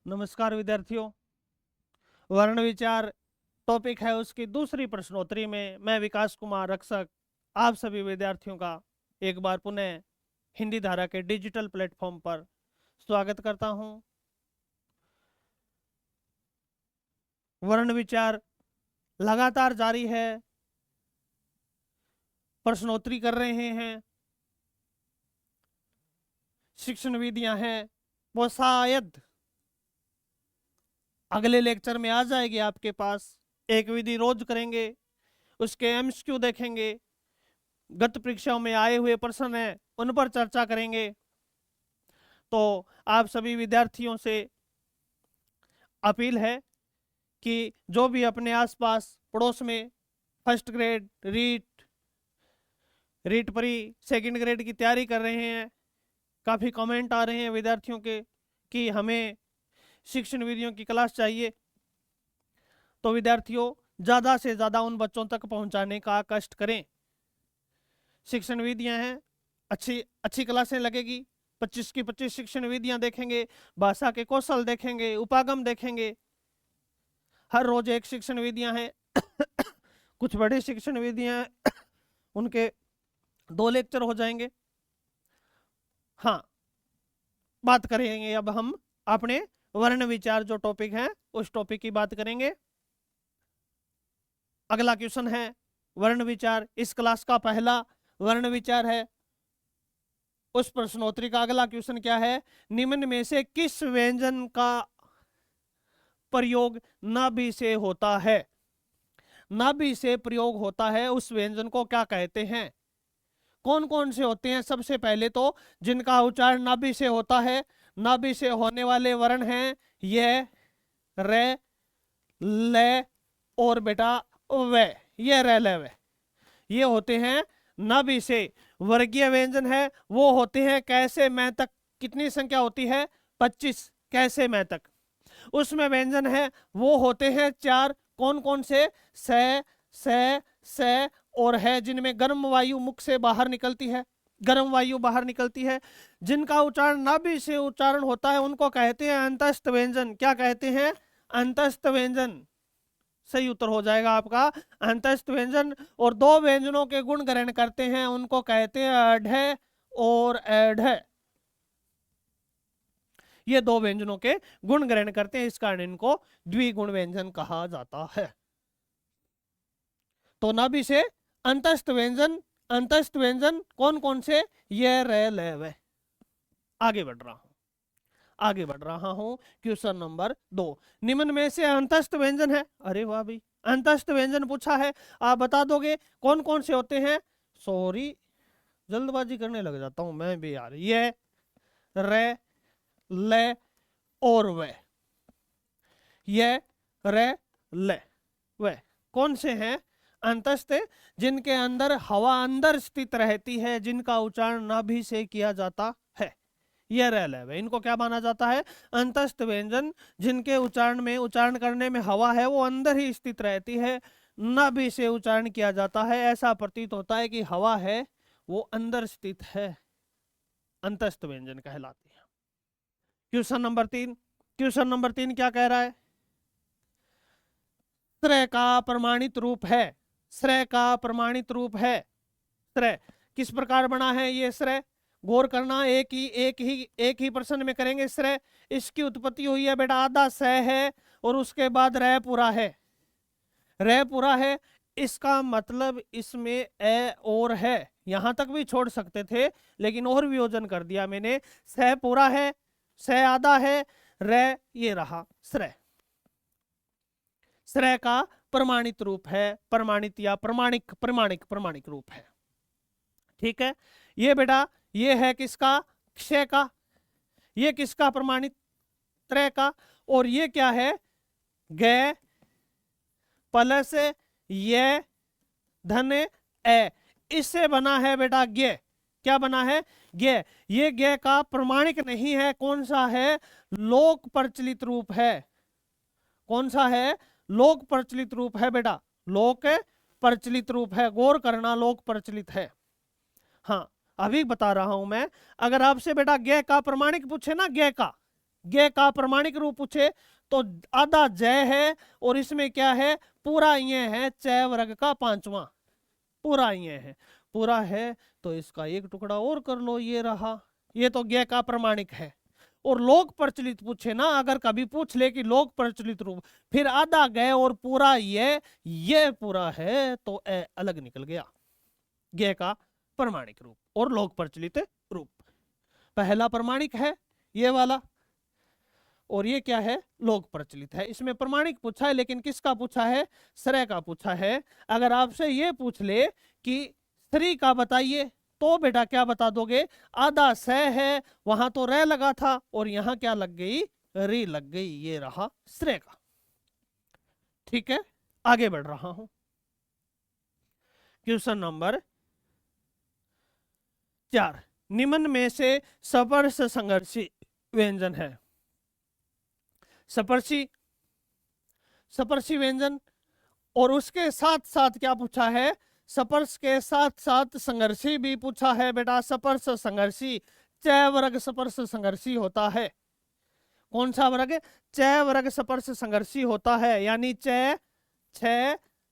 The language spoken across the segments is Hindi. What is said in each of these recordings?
नमस्कार विद्यार्थियों, वर्ण विचार टॉपिक है उसकी दूसरी प्रश्नोत्तरी में मैं विकास कुमार रक्षक आप सभी विद्यार्थियों का एक बार पुनः हिंदी धारा के डिजिटल प्लेटफॉर्म पर स्वागत करता हूं। वर्ण विचार लगातार जारी है, प्रश्नोत्तरी कर रहे हैं, शिक्षण विधियां हैं वो शायद अगले लेक्चर में आ जाएगी आपके पास। एक विधि रोज करेंगे, उसके एमसीक्यू देखेंगे, गत परीक्षाओं में आए हुए प्रश्न हैं उन पर चर्चा करेंगे। तो आप सभी विद्यार्थियों से अपील है कि जो भी अपने आसपास पड़ोस में first grade REET pre second grade की तैयारी कर रहे हैं, काफ़ी कमेंट आ रहे हैं विद्यार्थियों के कि हमें शिक्षण विधियों की क्लास चाहिए। तो विद्यार्थियों ज़्यादा से ज़्यादा उन बच्चों तक पहुंचाने का कष्ट करें। शिक्षण विधियां हैं, अच्छी क्लासें लगेगी। 25 की 25 शिक्षण विधियां देखेंगे, भाषा के कौशल देखेंगे, उपागम देखेंगे। हर रोज एक शिक्षण विधियां हैं कुछ बड़ी शिक्षण विधियां उनके 2 लेक्चर हो जाएंगे। हाँ, बात करेंगे अब हम अपने वर्ण विचार जो टॉपिक है उस टॉपिक की बात करेंगे। अगला क्वेश्चन है वर्ण विचार, इस क्लास का पहला वर्ण विचार है। उस प्रश्नोत्तरी का अगला क्वेश्चन क्या है, निम्न में से किस व्यंजन का प्रयोग नाभि से होता है? नाभि से प्रयोग होता है उस व्यंजन को क्या कहते हैं? कौन कौन से होते हैं? सबसे पहले तो जिनका उच्चारण नाभि से होता है, नाभि से होने वाले वर्ण हैं ये रे, ले और बेटा वे, ये रे ले वे, ये होते हैं नाभि से। वर्गीय व्यंजन है वो होते हैं कैसे मैं तक। कितनी संख्या होती है? 25 कैसे मैं तक। उसमें व्यंजन है वो होते हैं 4। कौन कौन से? से और है, जिनमें गर्म वायु मुख से बाहर निकलती है, गर्म वायु बाहर निकलती है। जिनका उच्चारण नाभि से उच्चारण होता है उनको कहते हैं अंतस्थ व्यंजन। क्या कहते हैं? अंतस्थ व्यंजन। सही उत्तर हो जाएगा आपका अंतस्थ व्यंजन। और 2 व्यंजनों के गुण ग्रहण करते हैं उनको कहते हैं अढ़ और एढ़। ये 2 व्यंजनों के गुण ग्रहण करते हैं, इस कारण इनको द्विगुण व्यंजन कहा जाता है। तो नाभि से अंतस्थ व्यंजन कौन कौन से? ये रे ले वे। आगे बढ़ रहा हूं क्वेश्चन नंबर 2। निम्न में से अंतस्थ व्यंजन है। अरे वाह भाई, अंतस्थ व्यंजन पूछा है, आप बता दोगे कौन कौन से होते हैं? सॉरी, जल्दबाजी करने लग जाता हूं मैं भी यार। ये रे ले और वे, ये रे ले वे कौन से हैं? अंतस्थ, जिनके अंदर हवा अंदर स्थित रहती है, जिनका उच्चारण नाभि से किया जाता है, ये रे ले वे। इनको क्या माना जाता है? अंतस्थ व्यंजन। जिनके उच्चारण करने में हवा है वो अंदर ही स्थित रहती है, नाभि से उच्चारण किया जाता है, ऐसा प्रतीत होता है कि हवा है वो अंदर स्थित है, अंतस्थ व्यंजन कहलाती है। क्वेश्चन नंबर 3 क्या कह रहा है? श्रेय का प्रमाणित रूप है। श्रेय का प्रमाणित रूप है। श्रेय किस प्रकार बना है? ये श्रेय गौर करना, एक ही प्रश्न में करेंगे। श्रेय, इसकी उत्पत्ति हुई है बेटा, आधा स है और उसके बाद रह पूरा है। रह पूरा है, इसका मतलब इसमें ए और है, यहां तक भी छोड़ सकते थे लेकिन और वियोजन कर दिया मैंने। स पूरा है, स आधा है, रह ये रहा श्रेय। श्रेय का प्रमाणित रूप है, प्रमाणित या प्रमाणिक रूप है। ठीक है, ये बेटा ये है किसका? क्षय का। ये किसका? प्रमाणित त्रय का। और ये क्या है? ग प्लस ये धन ए, इससे बना है बेटा गे। क्या बना है? गे। ये गे का प्रमाणिक नहीं है, कौन सा है? लोक प्रचलित रूप है। कौन सा है? लोक प्रचलित रूप है बेटा, लोक प्रचलित रूप है। गौर करना, लोक प्रचलित है। हाँ, अभी बता रहा हूं मैं। अगर आपसे बेटा गे का प्रमाणिक पूछे ना, गे गे का प्रमाणिक रूप पूछे तो आधा जय है और इसमें क्या है, पूरा ये है चय वर्ग का पांचवा, पूरा ये है, पूरा है तो इसका एक टुकड़ा और कर लो, ये रहा, ये तो गे का प्रमाणिक है। और लोक प्रचलित पूछे ना, अगर कभी पूछ ले कि लोक प्रचलित रूप, फिर आधा गए और पूरा ये पूरा है तो ए अलग निकल गया, गे का प्रमाणिक रूप और लोक प्रचलित रूप। पहला प्रमाणिक है ये वाला और ये क्या है, लोक प्रचलित है। इसमें प्रमाणिक पूछा है लेकिन किसका पूछा है, श्रेय का पूछा है। अगर आपसे ये पूछ ले कि श्री का बताइए तो बेटा क्या बता दोगे, आधा स है, वहां तो रे लगा था और यहां क्या लग गई, री लग गई, ये रहा श्रेय का। ठीक है, आगे बढ़ रहा हूं। क्वेश्चन नंबर 4, निम्न में से सपर्श संघर्षी व्यंजन है। सपर्शी, सपर्शी व्यंजन और उसके साथ साथ क्या पूछा है, सपर्श के साथ साथ संघर्षी भी पूछा है बेटा। सपर्श संघर्षी, चय वर्ग सपर्श संघर्षी होता है। कौन सा वर्ग, चय वर्ग सपर्श संघर्षी होता है, यानी चय, छ,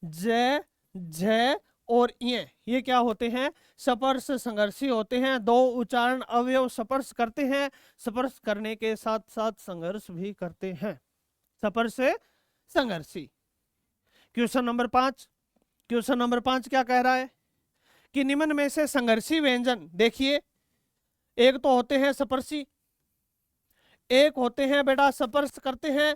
ज, झ और ये क्या होते हैं, सपर्श संघर्षी होते हैं। दो उच्चारण अवयव स्पर्श करते हैं, स्पर्श करने के साथ साथ संघर्ष भी करते हैं, सपर्श संघर्षी। क्वेश्चन नंबर 5, क्वेश्चन नंबर 5 क्या कह रहा है कि निम्न में से संघर्षी व्यंजन, देखिए एक तो होते हैं सपर्शी, एक होते हैं बेटा स्पर्श करते हैं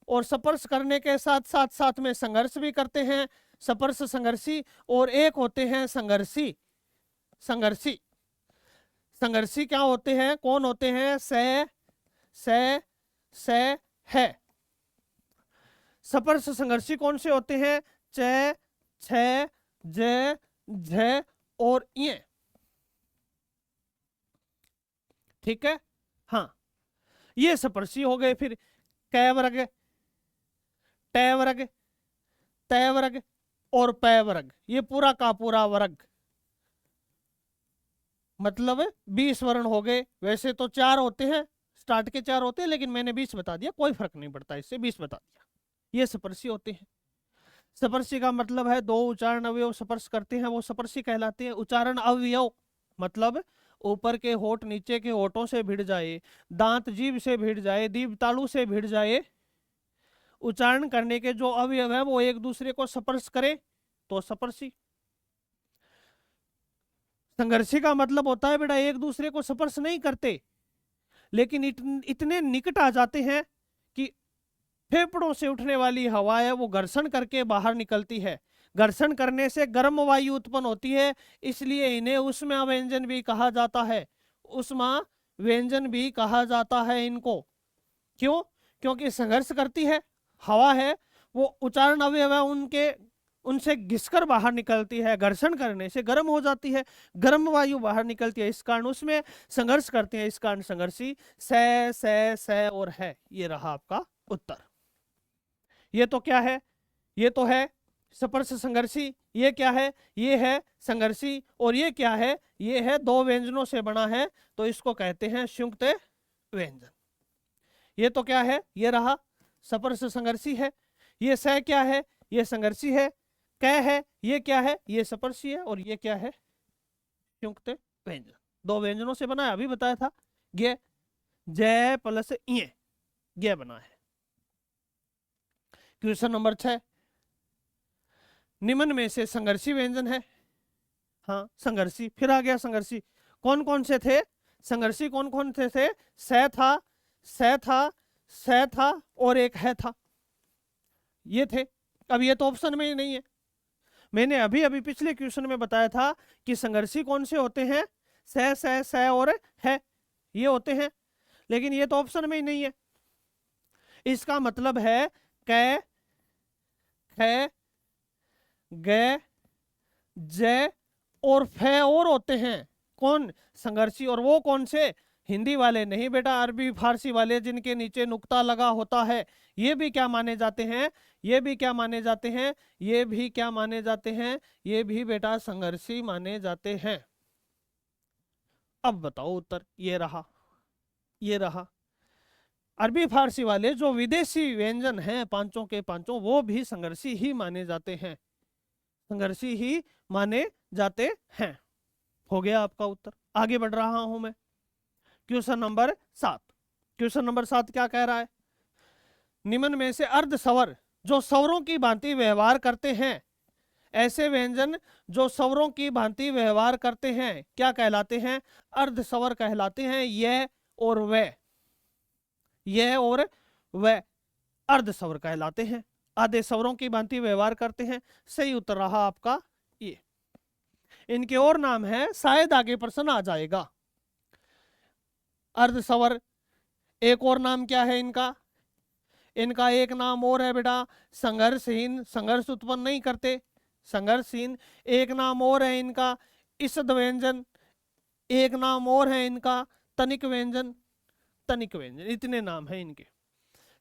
और स्पर्श करने के साथ साथ साथ में संघर्ष भी करते हैं, स्पर्श संघर्षी। और एक होते हैं संघर्षी, संघर्षी, संघर्षी क्या होते हैं, कौन होते हैं, से है। स्पर्श संघर्षी कौन से होते हैं, च, छ, ज, झ और ये। ठीक है, हाँ ये स्पर्शी हो गए। फिर कै वर्ग, टै वर्ग, तय वर्ग और पै वर्ग, ये पूरा का पूरा वर्ग, मतलब 20 वर्ण हो गए। वैसे तो 4 होते हैं, स्टार्ट के 4 होते हैं, लेकिन मैंने 20 बता दिया, कोई फर्क नहीं पड़ता, इससे 20 बता दिया। ये स्पर्शी होते हैं। स्पर्शी का मतलब है दो उच्चारण अवयव स्पर्श करते हैं, वो स्पर्शी कहलाते हैं। उच्चारण अवयव मतलब ऊपर के होठ नीचे के होठों से भिड़ जाए, दांत जीभ से भिड़ जाए, जीभ तालू से भिड़ जाए, उच्चारण करने के जो अवयव है वो एक दूसरे को स्पर्श करे तो स्पर्शी। संघर्षी का मतलब होता है बेटा एक दूसरे को स्पर्श नहीं करते लेकिन इतने निकट आ जाते हैं कि फेफड़ों से उठने वाली हवा है वो घर्षण करके बाहर निकलती है। घर्षण करने से गर्म वायु उत्पन्न होती है, इसलिए इन्हें उष्मा व्यंजन भी कहा जाता है। उष्मा व्यंजन भी कहा जाता है इनको। क्यों, क्योंकि संघर्ष करती है, हवा है वो उच्चारण अवयव है उनके, उनसे घिसकर बाहर निकलती है, घर्षण करने से गर्म हो जाती है, गर्म वायु बाहर निकलती है, इस कारण उसमें संघर्ष करते हैं, इस कारण संघर्षी। से और है, ये रहा आपका उत्तर। ये तो क्या है, ये तो है स्पर्श संघर्षी, ये क्या है, ये है संघर्षी, और ये क्या है, ये है दो व्यंजनों से बना है तो इसको कहते हैं संयुक्त व्यंजन। ये तो क्या है, ये रहा स्पर्श संघर्षी है। ये स क्या है, ये संघर्षी है। कै है, ये क्या है, ये स्पर्शी है। और ये क्या है, संयुक्त व्यंजन। दो व्यंजनों से बना है, अभी बताया था, गे, जय प्लस ये, गे बना है। क्वेश्चन नंबर 6, निम्न में से संघर्षी व्यंजन है। हाँ संघर्षी, फिर आ गया संघर्षी। कौन कौन से थे संघर्षी, कौन कौन से थे, स था, स था, स था और एक है था, ये थे। अब ये तो ऑप्शन में ही नहीं है। मैंने अभी अभी पिछले क्वेश्चन में बताया था कि संघर्षी कौन से होते हैं, स और है, ये होते हैं, लेकिन ये तो ऑप्शन में ही नहीं है। इसका मतलब है कै, ख, ग, ज और फे और होते हैं कौन, संघर्षी। और वो कौन से, हिंदी वाले नहीं बेटा, अरबी फारसी वाले जिनके नीचे नुक्ता लगा होता है, ये भी क्या माने जाते हैं, ये भी क्या माने जाते हैं, ये भी क्या माने जाते हैं, ये भी बेटा संघर्षी माने जाते हैं। अब बताओ उत्तर, ये रहा, ये रहा। अरबी फारसी वाले जो विदेशी व्यंजन हैं पांचों के पांचों, वो भी संघर्षी ही माने जाते हैं, संघर्षी ही माने जाते हैं। हो गया आपका उत्तर। आगे बढ़ रहा हूं मैं। Question number 7। क्वेश्चन नंबर 7 क्या कह रहा है? निम्न में से अर्ध स्वर जो स्वरों की भांति व्यवहार करते हैं, ऐसे व्यंजन जो स्वरों की भांति व्यवहार करते हैं क्या कहलाते हैं? अर्ध स्वर कहलाते हैं। यह और वह, यह और वह अर्ध स्वर कहलाते हैं। आधे स्वरों की भांति व्यवहार करते हैं। सही उत्तर रहा आपका ये। इनके और नाम है, शायद आगे प्रश्न आ जाएगा। अर्ध स्वर एक और नाम क्या है इनका? इनका एक नाम और है बेटा संघर्षहीन, संघर्ष उत्पन्न नहीं करते, संघर्षहीन। एक नाम और है इनका ईषद व्यंजन, एक नाम और है इनका तनिक व्यंजन, तनिक व्यंजन। इतने नाम है इनके।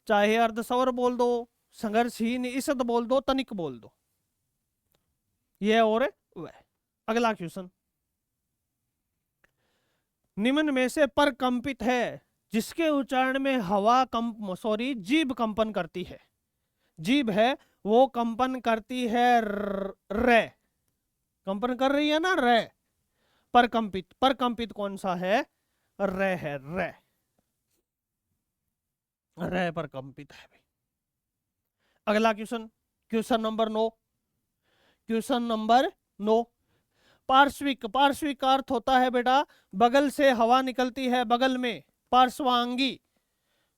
चाहे अर्धस्वर बोल दो, संघर्षहीन, ईषद बोल दो, तनिक बोल दो, यह और वह। अगला क्वेश्चन, निम्न में से पर कंपित है जिसके उच्चारण में हवा जीभ कंपन करती है। जीभ है वो कंपन करती है रे, कंपन कर रही है ना रे। पर कंपित कौन सा है? रे है, रे, रे पर कंपित है भाई। अगला question, question number 9। Question number 9, पार्श्विक। पार्श्विक का अर्थ होता है बेटा बगल से हवा निकलती है, बगल में, पार्श्वांगी।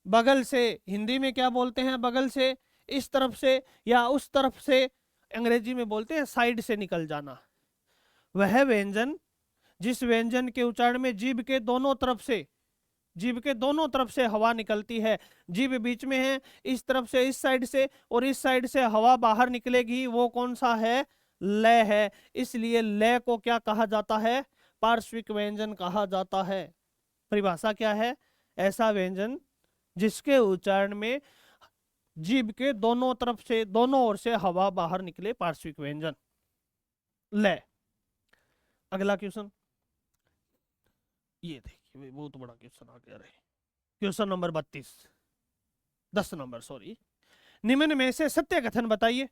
बगल से हिंदी में क्या बोलते हैं? बगल से, इस तरफ से या उस तरफ से अंग्रेजी में बोलते हैं साइड से निकल जाना। वह व्यंजन जिस व्यंजन के उच्चारण में जीभ के दोनों तरफ से, जीभ के दोनों तरफ से हवा निकलती है, जीभ बीच में है, इस तरफ से, इस साइड से और इस साइड से हवा बाहर निकलेगी, वो कौन सा है? लय है। इसलिए लय को क्या कहा जाता है? पार्श्विक व्यंजन कहा जाता है। परिभाषा क्या है? ऐसा व्यंजन जिसके उच्चारण में जीभ के दोनों तरफ से, दोनों ओर से हवा बाहर निकले, पार्श्विक व्यंजन, लय। अगला क्वेश्चन, ये देखिए बहुत बड़ा क्वेश्चन आ गया। Question number 32, 10 number sorry. निम्न में से सत्य कथन बताइए।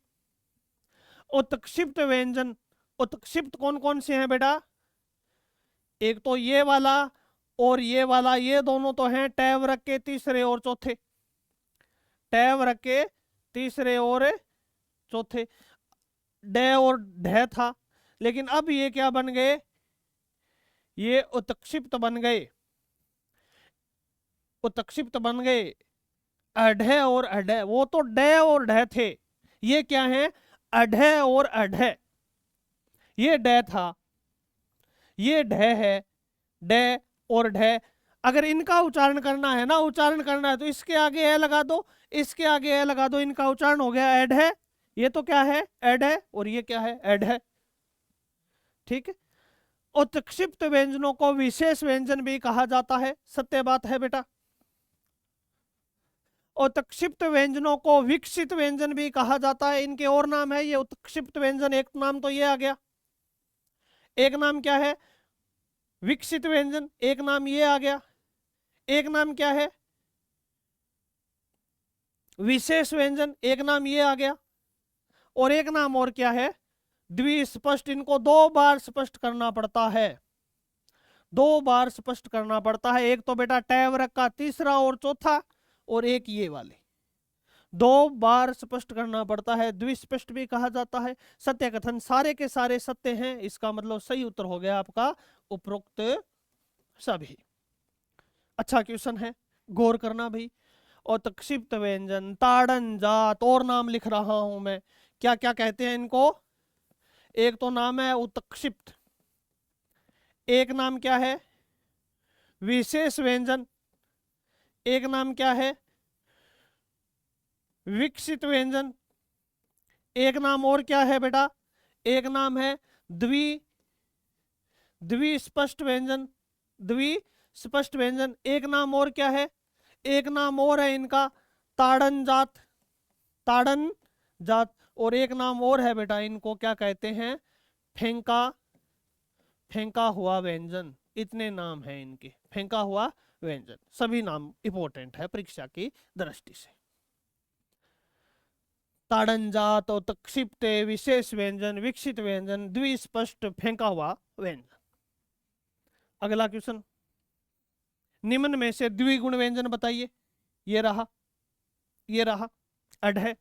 उत्क्षिप्त व्यंजन, उत्क्षिप्त कौन कौन से हैं बेटा? एक तो ये वाला और ये वाला, ये दोनों तो हैं टैव रख के तीसरे और चौथे, टैव रख के तीसरे और चौथे। डे और ढे था, लेकिन अब ये क्या बन गए? ये उत्क्षिप्त बन गए, उत्क्षिप्त बन गए। अढे और अढे, वो तो डे और ढे थे, ये क्या है? अढे और अढे। ये डे था, ये ढे है, डे और ढे। अगर इनका उच्चारण करना है ना, उच्चारण करना है तो इसके आगे ए लगा दो, इसके आगे ए लगा दो, इनका उच्चारण हो गया एड है। ये तो क्या है? एड है, और ये क्या है? एड है। ठीक है। उत्क्षिप्त व्यंजनों को विशेष व्यंजन भी कहा जाता है, सत्य बात है बेटा। उत्क्षिप्त व्यंजनों को विकसित व्यंजन भी कहा जाता है, इनके और नाम है ये उत्क्षिप्त व्यंजन। एक नाम तो ये आ गया, एक नाम क्या है? विकसित व्यंजन, एक नाम ये आ गया। एक नाम क्या है? विशेष व्यंजन, एक नाम ये आ गया। और एक नाम और क्या है? द्विस्पष्ट। इनको 2 बार स्पष्ट करना पड़ता है, 2 बार स्पष्ट करना पड़ता है। एक तो बेटा टैव रखा तीसरा और चौथा, और एक ये वाले, 2 बार स्पष्ट करना पड़ता है, द्विस्पष्ट भी कहा जाता है। सत्य कथन सारे के सारे सत्य हैं, इसका मतलब सही उत्तर हो गया आपका उपरोक्त सभी। अच्छा क्वेश्चन है, गौर करना भाई। उत्क्षिप्त व्यंजन, ताड़न जात, और नाम लिख रहा हूं मैं, क्या क्या कहते हैं इनको? एक तो नाम है उत्क्षिप्त, एक नाम क्या है? विशेष व्यंजन, एक नाम क्या है? विकसित व्यंजन, एक नाम और क्या है बेटा? एक नाम है द्विस्पष्ट व्यंजन, द्विस्पष्ट व्यंजन। एक नाम और क्या है? एक नाम और है इनका ताड़न जात, ताड़न जात। और एक नाम और है बेटा, इनको क्या कहते हैं? फेंका, फेंका हुआ व्यंजन। इतने नाम है इनके, फेंका हुआ व्यंजन। सभी नाम इंपॉर्टेंट है परीक्षा की दृष्टि से। ताड़नजात और तक्षिप्ते विशेष व्यंजन, विकसित व्यंजन, द्विस्पष्ट फेंका हुआ व्यंजन। अगला क्वेश्चन, निम्न में से द्विगुण व्यंजन बताइए। ये रहा, ये रहा, अड है,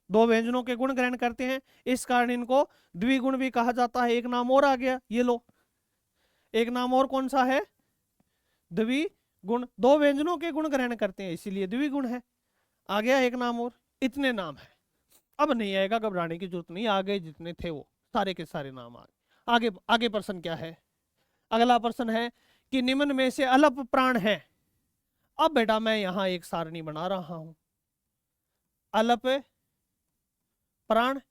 दो व्यंजनों के गुण ग्रहण करते हैं, इस कारण इनको द्विगुण भी कहा जाता है। एक नाम और आ गया, ये लो, एक नाम और कौन सा है? द्विगुण। दो व्यंजनों के गुण ग्रहण करते हैं इसीलिए द्विगुण है। आ गया एक नाम और, इतने नाम है। अब नहीं आएगा, घबराने की जरूरत नहीं, आगे जितने थे वो सारे के सारे नाम आ गए। आगे आगे प्रश्न क्या है? अगला प्रश्न है कि निम्न में से अल्प प्राण है। अब बेटा मैं यहां एक सारणी बना रहा हूं, अल्प प्राण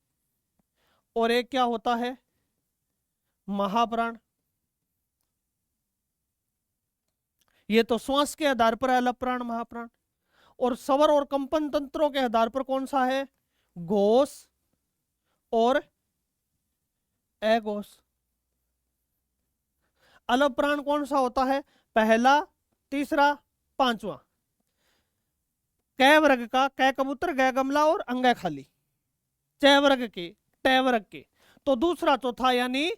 और एक क्या होता है? महाप्राण। ये तो श्वास के आधार पर अल्प प्राण महाप्राण, और स्वर और कंपन तंत्रों के आधार पर कौन सा है? घोष और अघोष। अल्प प्राण कौन सा होता है? पहला, तीसरा, पांचवा। कै वर्ग का, कै कबूतर, कै गमला और अंगै खाली, च वर्ग के, ट वर्ग के, तो दूसरा चौथा यानी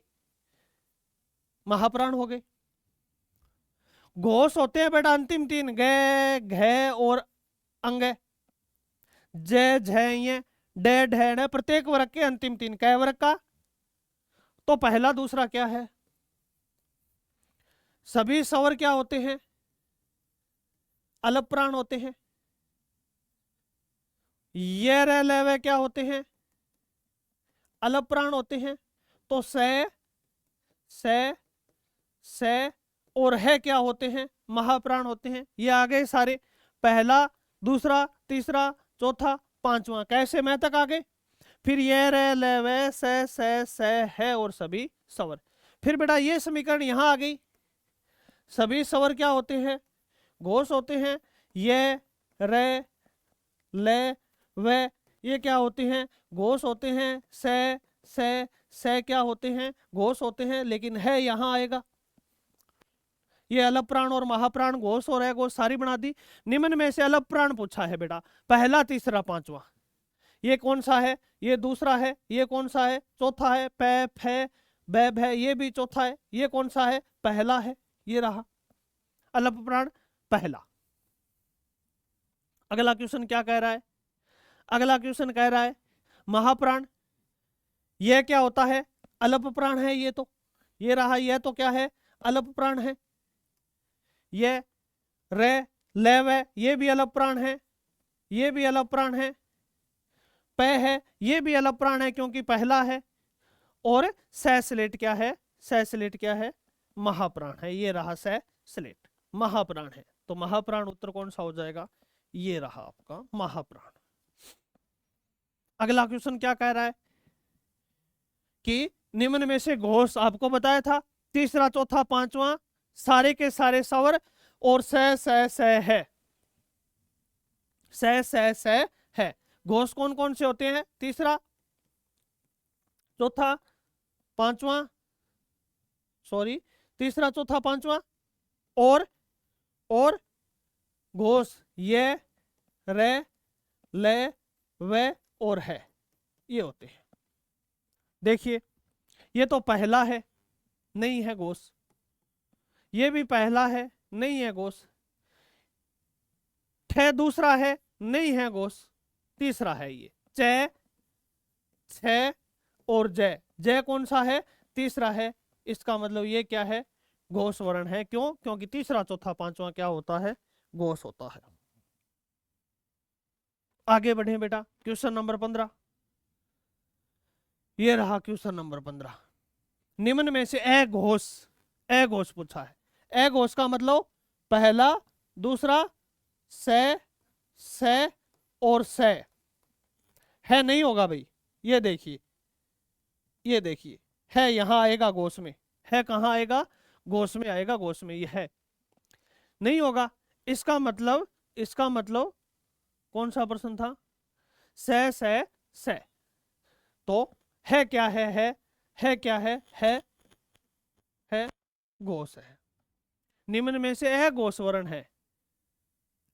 महाप्राण हो गए। घोष होते हैं बेटा अंतिम तीन, ग, घ और अंग। जय, झ, डे, ढ, प्रत्येक वर्ग के अंतिम तीन, कै वर्ग का। तो पहला दूसरा क्या है? सभी स्वर क्या होते हैं? अल्प प्राण होते हैं। ये रे ले वे क्या होते हैं? अल्प प्राण होते हैं। तो से और है क्या होते हैं? महाप्राण होते हैं। ये आ गए सारे, पहला, दूसरा, तीसरा, चौथा, पांचवा, कैसे मैं तक आ गए। फिर ये रे ले वे से है और सभी स्वर। फिर बेटा ये समीकरण यहां आ गई, सभी स्वर क्या होते हैं? घोष होते हैं। ये रे ले वे ये क्या होते हैं? घोष होते हैं। से क्या होते हैं? घोष होते हैं। लेकिन है यहां आएगा। ये अल्प प्राण और महाप्राण, घोष और अघोष सारी बना दी। निम्न में से अल्प प्राण पूछा है बेटा, पहला, तीसरा, पांचवा। ये कौन सा है? ये दूसरा है। ये कौन सा है? चौथा है। पै फे बै भै, ये भी चौथा है। ये कौन सा है? पहला है। ये रहा अल्प प्राण पहला। अगला क्वेश्चन क्या कह रहा है? अगला क्वेश्चन कह रहा है महाप्राण, यह क्या होता है? अल्प प्राण है। ये तो ये रहा, यह तो क्या है? अल्प प्राण है। ये रे ले वे ये भी अल्प प्राण है। ये भी अल्प प्राण है। पै है, ये भी अल्प प्राण है क्योंकि पहला है। और सैसलेट क्या है? सैसलेट क्या है? महाप्राण है। ये रहा सैसलेट, महाप्राण है। तो महाप्राण उत्तर कौन सा हो जाएगा? ये रहा आपका महाप्राण। अगला क्वेश्चन क्या कह रहा है कि निम्न में से घोष आपको बताया था, तीसरा, चौथा, पांचवा सारे के सारे स्वर और से है। से है। घोष कौन कौन से होते हैं? तीसरा, चौथा, पांचवा, सॉरी, तीसरा, चौथा, पांचवा और घोष ये रे ले वे और है, ये होते हैं। देखिए ये तो पहला है, नहीं है घोष। ये भी पहला है, नहीं है घोष। ठे दूसरा है, नहीं है घोष। तीसरा है ये चे, छे और जय। जय कौन सा है? तीसरा है। इसका मतलब ये क्या है? घोष वर्ण है। क्यों? क्योंकि तीसरा, चौथा, पांचवा क्या होता है? घोष होता है। आगे बढ़े बेटा, क्वेश्चन नंबर 15। ये रहा क्वेश्चन नंबर 15। निम्न में से अघोष पूछा है। अघोष का मतलब पहला, दूसरा, से और से है। नहीं होगा भाई, ये देखिए, ये देखिए है यहां आएगा घोष में। है कहां आएगा? घोष में आएगा। घोष में ये है, नहीं होगा। इसका मतलब कौन सा प्रश्न था? से। तो है क्या है क्या है घोष है। निम्न में से अघोष वर्ण है,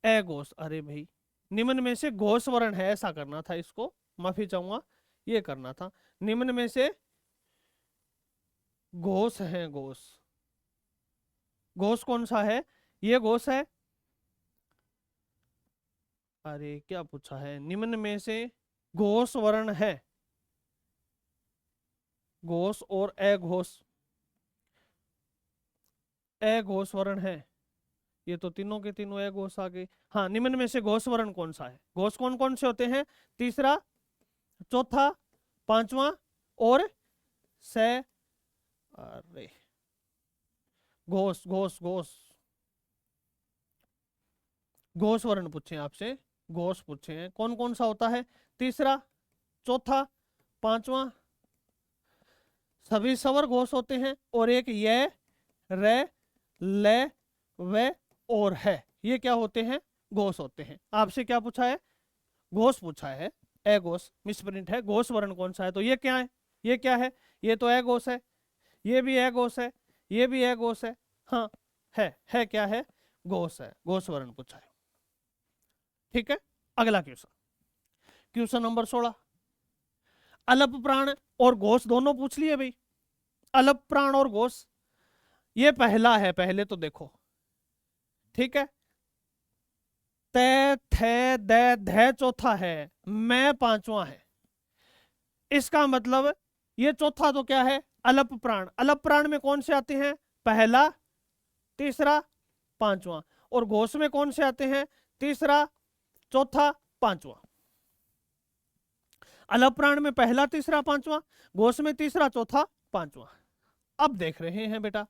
अघोष, अरे भाई निम्न में से घोष वर्ण है, ऐसा करना था इसको, माफी चाहूंगा, ये करना था। निम्न में से घोष है, घोष, घोष कौन सा है, ये घोष है, अरे क्या पूछा है, निम्न में से घोष वर्ण है, घोष और अघोष, अघोष वर्ण है, ये तो तीनों के तीनों अघोष आ गए। हाँ, निम्न में से घोष वर्ण कौन सा है, घोष कौन कौन से होते हैं, तीसरा, चौथा, पांचवा और से, अरे घोष घोष घोष घोष वर्ण पूछे आपसे, घोष पूछे हैं, कौन कौन सा होता है, तीसरा, चौथा, पांचवा, सभी स्वर घोष होते हैं, और एक ये, रे, ले, वे और है, ये क्या होते हैं, घोष होते हैं। आपसे क्या पूछा है, घोष पूछा है, अघोष, मिसप्रिंट है, घोष वर्ण कौन सा है, तो ये क्या है, ये क्या है, ये तो अघोष है, ये भी अघोष है, ये भी अघोष है, हाँ है क्या है, घोष है, घोष वर्ण पूछा है। ठीक है, अगला क्वेश्चन, क्वेश्चन नंबर 16, अलप प्राण और घोष दोनों पूछ लिए भाई, अलप प्राण और घोष, ये पहला है, पहले तो देखो, ठीक है, ते, थे, दे, धे चौथा है, मैं पांचवा है, इसका मतलब ये चौथा तो क्या है, अलप प्राण, अलप प्राण में कौन से आते हैं, पहला, तीसरा, पांचवा, और घोष में कौन से आते हैं, तीसरा, चौथा, पांचवा, अलप प्राण में पहला, तीसरा, पांचवा, घोष में तीसरा, चौथा, पांचवा। अब देख रहे हैं बेटा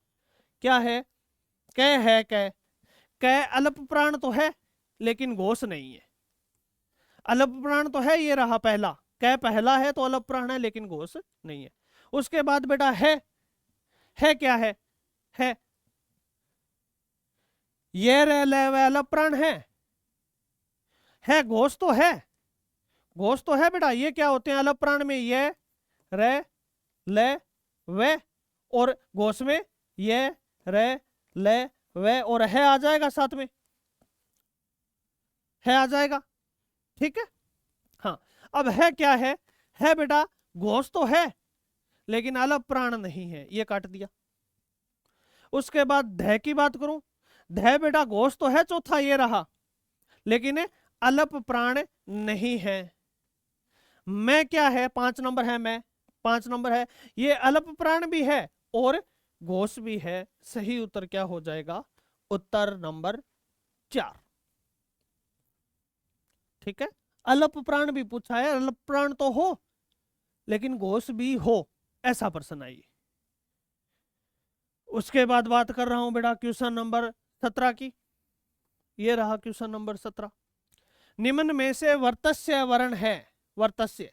क्या है, कै है, कै, कै अलप प्राण तो है लेकिन घोष नहीं है, अलप प्राण तो है, ये रहा पहला, कै पहला है तो अलप प्राण है लेकिन घोष नहीं है। उसके बाद बेटा है क्या है ये रे ले वे अलप प्राण है घोष तो है, घोष तो है बेटा, ये क्या होते हैं अलप प्राण में, ये, रे, ले, वे, और घोष में ये, रे, ले, वे और है आ जाएगा, साथ में है आ जाएगा, ठीक है। हाँ, अब है क्या है बेटा, घोष तो है लेकिन अलप प्राण नहीं है, ये काट दिया। उसके बाद धै की बात करूं, धै बेटा घोष तो है चौथा, ये रहा, लेकिन अलप प्राण नहीं है। मैं क्या है, 5 नंबर है, मैं 5 नंबर है, ये अलप प्राण भी है और घोष भी है, सही उत्तर क्या हो जाएगा, उत्तर नंबर 4, ठीक है। अलप प्राण भी पूछा है, अलप प्राण तो हो लेकिन घोष भी हो, ऐसा प्रश्न आइए। उसके बाद बात कर रहा हूं बेटा क्वेश्चन नंबर 17 की, ये रहा क्वेश्चन नंबर 17, निम्न में से वर्तस्य वर्ण है, वर्तस्य,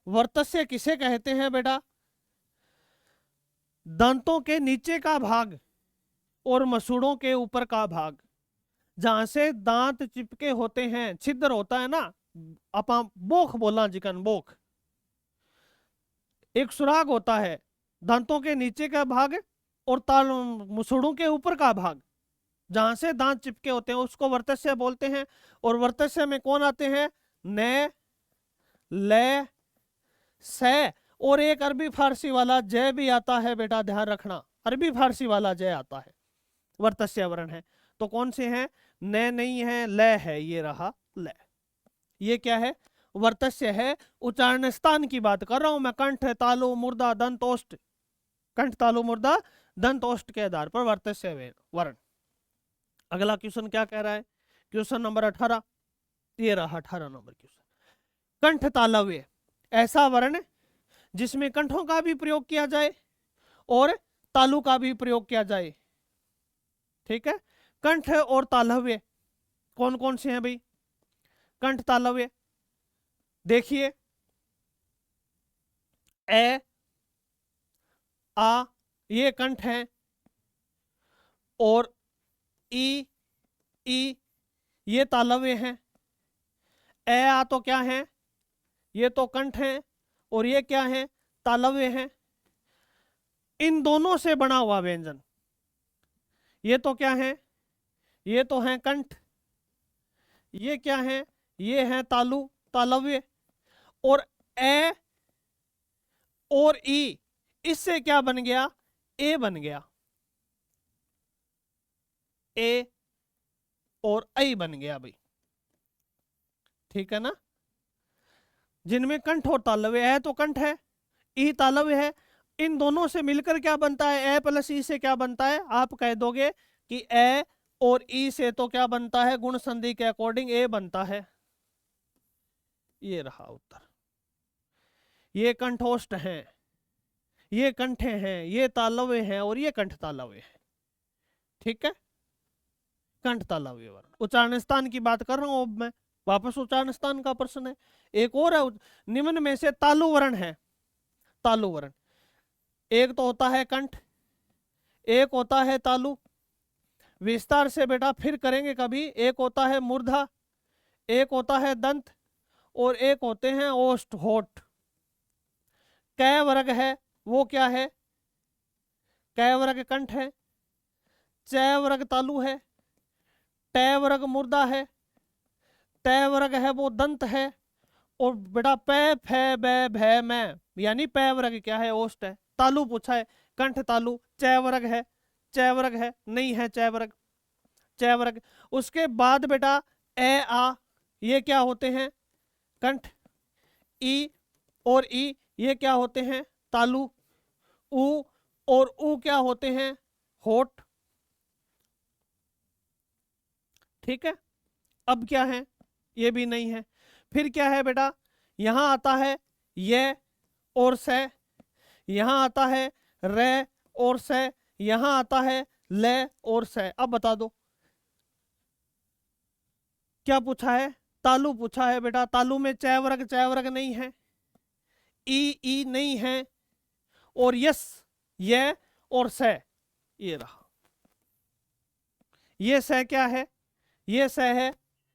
वर्तस्य किसे कहते हैं बेटा, दांतों के नीचे का भाग और मसूड़ों के ऊपर का भाग, जहां से दांत चिपके होते हैं, छिद्र होता है ना, अपा बोख बोला जिकन, बोख, एक सुराग होता है, दांतों के नीचे का भाग और ताल मसूड़ों के ऊपर का भाग, जहां से दांत चिपके होते हैं, उसको वर्तस्य बोलते हैं। और वर्तस्य में कौन आते हैं, ने, ले, से, और एक अरबी फारसी वाला जय भी आता है बेटा, ध्यान रखना, अरबी फारसी वाला जय आता है, वर्तस्य वर्ण है। तो कौन से हैं, ने नहीं है, ले है, ये रहा ले, ये क्या है, वर्तस्य है। उच्चारण स्थान की बात कर रहा हूं मैं, कंठ, तालु, मुर्दा, दंत, ओष्ठ, कंठ, तालु, मुर्दा, दंत, ओष्ठ के आधार पर वर्तस्य वर्ण। अगला क्वेश्चन क्या कह रहा है, क्वेश्चन नंबर 18, ये रहा 18 नंबर क्वेश्चन, कंठ तालव्य, ऐसा वर्ण जिसमें कंठों का भी प्रयोग किया जाए और तालु का भी प्रयोग किया जाए, ठीक है। कंठ और तालव्य कौन कौन से हैं भाई, कंठ तालव्य देखिए, ए, आ, ये कंठ है, और ई, ये तालव्य हैं, ए, आ तो क्या है, ये तो कंठ है, और ये क्या है, तालव्य है। इन दोनों से बना हुआ व्यंजन, ये तो क्या है, ये तो है कंठ, ये क्या है, ये है तालु, तालव्य। और ए और ई, इससे क्या बन गया, ए बन गया, ए और आई बन गया भाई, ठीक है ना। जिनमें कंठ और तालव्य है तो कंठ है, ई तालव्य है, इन दोनों से मिलकर क्या बनता है, ए प्लस ई से क्या बनता है, आप कह दोगे कि ए और ई से तो क्या बनता है, गुण संधि के अकॉर्डिंग ए बनता है। ये रहा उत्तर। ये कंठोष्ठ हैं, ये कंठे हैं, ये तालव्य हैं और ये कंठ तालव्य है, ठीक है। कंठ तालव्य वर्ण, उच्चारण स्थान की बात कर रहा हूं अब मैं, वापस उच्चारण स्थान का प्रश्न है। एक और है, निम्न में से तालु वर्ण है, तालु वर्ण, एक तो होता है कंठ, एक होता है तालु, विस्तार से बेटा फिर करेंगे कभी, एक होता है मूर्धा, एक होता है दंत और एक होते हैं ओष्ठ, होठ। कै वर्ग है वो क्या है, कै वर्ग कंठ है, चै वर्ग तालु है, टै वर्ग मुर्दा है, तै वर्ग है वो दंत है, और बेटा पै फै बै भै मै यानी पै वर्ग क्या है, ओष्ठ है। तालु पूछा है, कंठ तालु, चै वर्ग है, चै वर्ग है नहीं है, चै वर्ग, चै वर्ग। उसके बाद बेटा ए आ, ये क्या होते हैं, कंठ, ई और ई ये क्या होते हैं, तालु, ऊ और ऊ क्या होते हैं, होठ, ठीक है। अब क्या है, ये भी नहीं है, फिर क्या है बेटा, यहां आता है ये और से, यहां आता है रे और से, यहां आता है ले और से। अब बता दो क्या पूछा है, तालु पूछा है बेटा, तालु में चै वर्ग नहीं है, ई नहीं है, और यस ये और से, ये रहा। ये से क्या है, ये से है,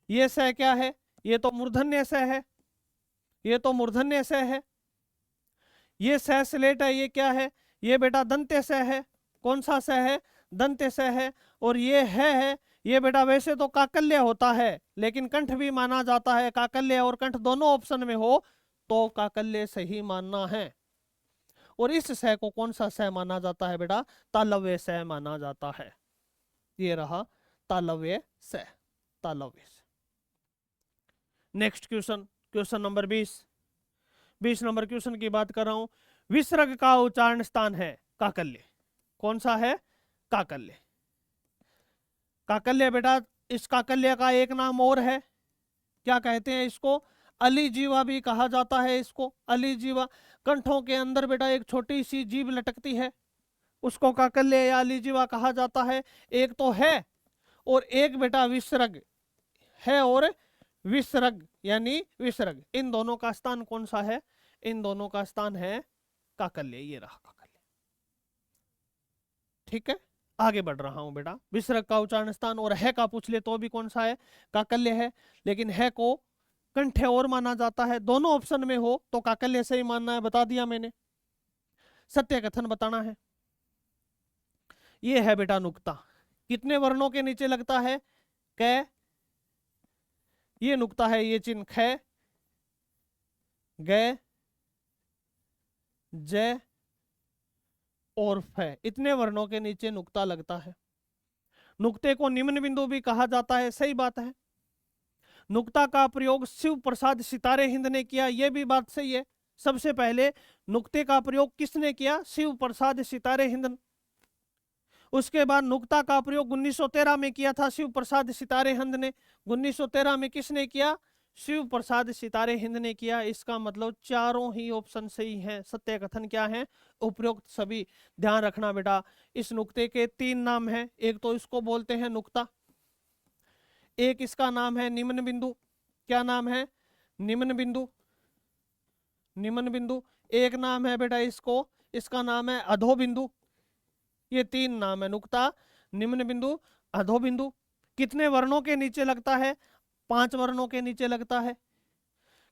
ये से क्या है, ये तो मूर्धन्य से है, ये तो मूर्धन्य से है। ये से स्लेट है, ये क्या है, ये बेटा दंत्य से है, कौन सा से है, दंत्य से है। और ये है ये बेटा वैसे तो काकल्य होता है, लेकिन कंठ भी माना जाता है, काकल्य और कंठ दोनों ऑप्शन में हो तो काकल्य सही मानना है। और इस सह को कौन सा सह माना जाता है बेटा, तालव्य सह माना जाता है। ये रहा तालव्य सह, तालव्य सह। Next question, question number 20 number question की बात कर रहा हूं। विसर्ग का उच्चारण स्थान है काकल्य, कौन सा है, काकल्य। काकल्य बेटा, इस काकल्य का एक नाम और है, क्या कहते हैं इसको, अलीजीवा भी कहा जाता है इसको, अलीजीवा। कंठों के अंदर बेटा एक छोटी सी जीभ लटकती है, उसको काकल्य या अलीजीवा कहा जाता है। एक तो है और एक बेटा विसर्ग है, और विसर्ग यानी विसर्ग, इन दोनों का स्थान कौन सा है, इन दोनों का स्थान है काकल्य। ये रहा काकल्य, ठीक है। आगे बढ़ रहा हूं बेटा, विसर्ग का उच्चारण स्थान, और है का पूछ ले तो भी कौन सा है, काकल्य है, लेकिन है को कंठ और माना जाता है। दोनों ऑप्शन में हो तो काकल्य से ही मानना है, बता दिया मैंने। सत्य कथन बताना है। ये है बेटा नुक्ता, कितने वर्णों के नीचे लगता है, कै, ये नुक्ता है, ये चिन्ह ख, ग, ज और फ, इतने वर्णों के नीचे नुक्ता लगता है। नुक्ते को निम्न बिंदु भी कहा जाता है, सही बात है। नुक्ता का प्रयोग शिव प्रसाद सितारे हिंद ने किया, यह भी बात सही है। सबसे पहले नुक्ते का प्रयोग किसने किया, शिव प्रसाद सितारे हिंद। उसके बाद नुक्ता का प्रयोग 1913 में किया था शिव प्रसाद सितारे हिंद ने। 1913 में किसने किया, शिव प्रसाद सितारे हिंद ने किया। इसका मतलब चारों ही ऑप्शन सही हैं। सत्य कथन क्या है, उपरोक्त सभी। ध्यान रखना बेटा, इस नुक्ते के 3 नाम हैं। एक तो इसको बोलते हैं नुक्ता, एक इसका नाम है निम्न बिंदु। क्या नाम है, निम्न बिंदु, निम्न बिंदु। एक नाम है बेटा इसको, इसका नाम है अधो बिंदु। ये 3 नाम है, नुक्ता, निम्न बिंदु, अधो बिंदु। कितने वर्णों के नीचे लगता है, 5 वर्णों के नीचे लगता है।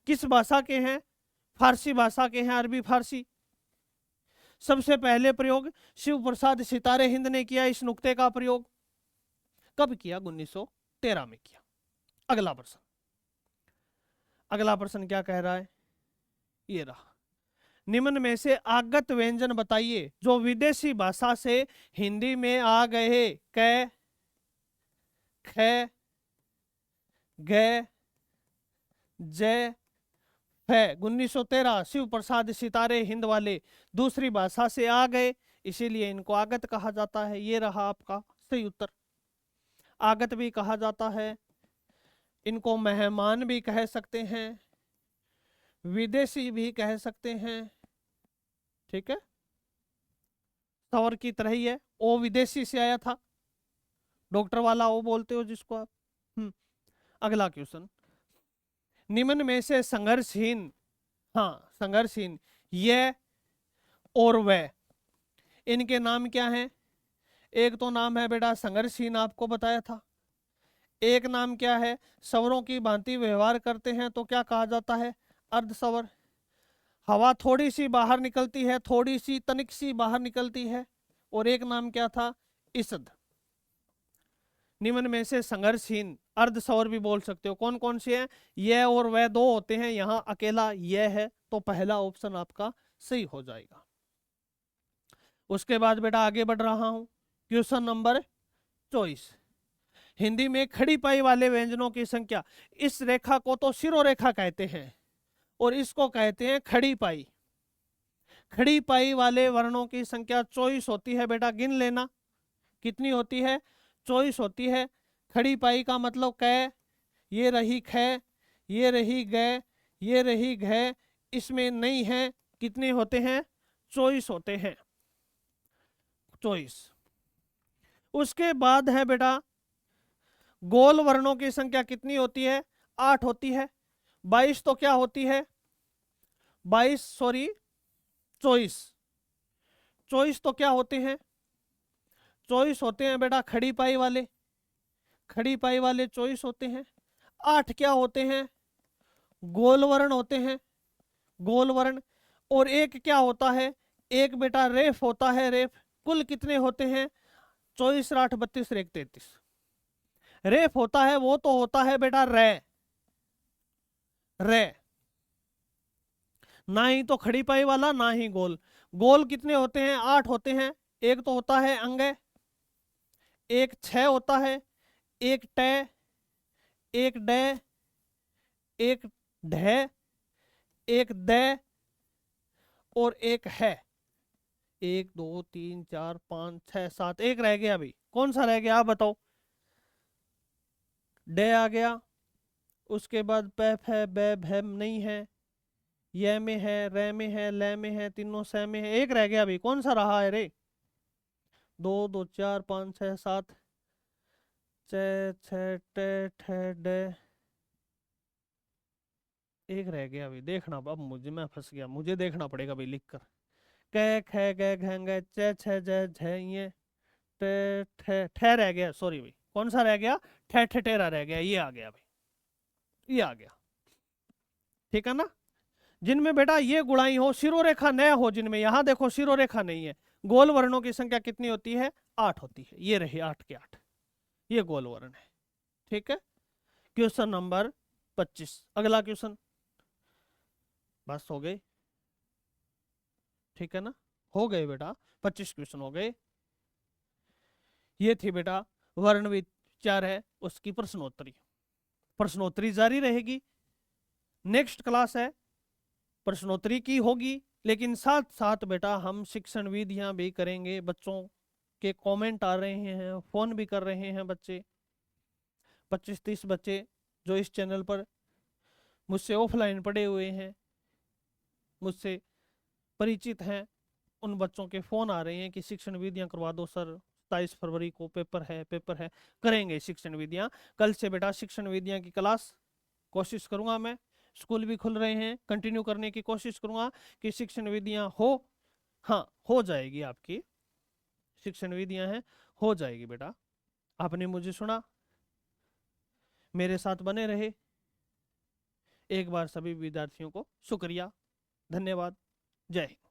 किस भाषा के हैं, फारसी भाषा के हैं, अरबी फारसी। सबसे पहले प्रयोग शिव प्रसाद सितारे हिंद ने किया इस नुक्ते का प्रयोग। कब किया? 1913 में किया। अगला प्रश्न, अगला प्रश्न क्या कह रहा है? ये रहा, निम्न में से आगत व्यंजन बताइए जो विदेशी भाषा से हिंदी में आ गए। क, ख, ग, ज, फ। 1913 शिव प्रसाद सितारे हिंद वाले दूसरी भाषा से आ गए, इसीलिए इनको आगत कहा जाता है। ये रहा आपका सही उत्तर। आगत भी कहा जाता है, इनको मेहमान भी कह सकते हैं, विदेशी भी कह सकते हैं। ठीक है, सवर की तरह ही है, वो विदेशी से आया था, डॉक्टर वाला वो बोलते हो जिसको आप। अगला क्वेश्चन, निम्न में से संघर्षहीन, हाँ संघर्षहीन, ये और वह, इनके नाम क्या हैं? एक तो नाम है बेटा संघर्षहीन, आपको बताया था। एक नाम क्या है? सवरों की भांति व्यवहार करते हैं तो क्या कहा जाता है? अर्धसवर। हवा थोड़ी सी बाहर निकलती है, थोड़ी सी तनिक सी बाहर निकलती है। और एक नाम क्या था? ईसद। निम्न में से संघर्षहीन अर्धसवर भी बोल सकते हो, कौन कौन से हैं? यह और वह दो होते हैं, यहां अकेला यह है, तो पहला ऑप्शन आपका सही हो जाएगा। उसके बाद बेटा आगे बढ़ रहा हूं, क्वेश्चन नंबर 24। हिंदी में खड़ी पाई वाले व्यंजनों की संख्या, इस रेखा को तो शिरोरेखा कहते हैं और इसको कहते हैं खड़ी पाई। खड़ी पाई वाले वर्णों की संख्या 24 होती है बेटा, गिन लेना कितनी होती है? 24 होती है। खड़ी पाई का मतलब क, ये रही ख, ये रही ग, ये रही घ, इसमें नहीं है। कितने होते हैं? 24 होते हैं, 24। उसके बाद है बेटा गोल वर्णों की संख्या कितनी होती है? 8 होती है। 22 तो क्या होती है? 22 सॉरी 24, 24 तो क्या होते हैं? 24 होते हैं बेटा खड़ी पाई वाले, खड़ी पाई वाले 24 होते हैं। 8 क्या होते हैं? गोल वर्ण होते हैं, गोल वर्ण। और एक क्या होता है? एक बेटा रेफ होता है, रेफ। कुल कितने होते हैं? 24 8 32 1 33। रेफ होता है वो तो होता है बेटा रे, रे। ना ही तो खड़ी पाई वाला, ना ही गोल। गोल कितने होते हैं? 8 होते हैं। एक तो होता है अंग, एक 6 होता है, एक ट, एक ड, एक ढ, एक द और एक है। 1 2 3 4 5 6 7, एक रह गया अभी। कौन सा रह गया आप बताओ? ड आ गया, उसके बाद पैफ है, बैब है नहीं है, ये में है, रे में है, ले में है, तीनों से में है। एक रह गया अभी, कौन सा रहा है रे? 2 2 4 5 6 7 छ ट ठ ड, एक रह गया अभी। देखना, अब मुझे मैं फंस गया, मुझे देखना पड़ेगा भाई लिख कर। क ख ग घ च छ ज झ ये ट ठ रह गया, सॉरी भाई। कौन सा रह गया? ठ टेरा रह गया, ये आ गया भाई, ये आ गया। ठीक है ना? जिनमें बेटा ये गुणाई हो, शिरोरेखा न हो जिनमें, यहां देखो शिरोरेखा नहीं है। गोल वर्णों की संख्या कितनी होती है? 8 होती है। ये रही 8 के 8, ये गोल वर्ण है। ठीक है, क्वेश्चन नंबर 25। अगला क्वेश्चन, बस हो गए? ठीक है ना, हो गए बेटा, 25 क्वेश्चन हो गए। ये थी बेटा वर्ण विचार है उसकी प्रश्नोत्तरी। प्रश्नोत्तरी जारी रहेगी, नेक्स्ट क्लास है प्रश्नोत्तरी की होगी, लेकिन साथ साथ बेटा हम शिक्षण विधियां भी करेंगे। बच्चों के कमेंट आ रहे हैं, फोन भी कर रहे हैं बच्चे, 25-30 बच्चे जो इस चैनल पर मुझसे ऑफलाइन पढ़े हुए हैं, मुझसे परिचित हैं, उन बच्चों के फोन आ रहे हैं कि शिक्षण विधियां करवा दो सर, 27 फरवरी को पेपर है, पेपर है। करेंगे शिक्षण विधियां। कल से बेटा शिक्षण विधियां की क्लास कोशिश करूंगा मैं, स्कूल भी खुल रहे हैं, कंटिन्यू करने की कोशिश करूंगा कि शिक्षण विधियां हो। हाँ, हो जाएगी आपकी शिक्षण विधियां हैं, हो जाएगी बेटा। आपने मुझे सुना, मेरे साथ बने रहे। एक बार सभी विद्यार्थियों को शुक्रिया, धन्यवाद, जय हिंद।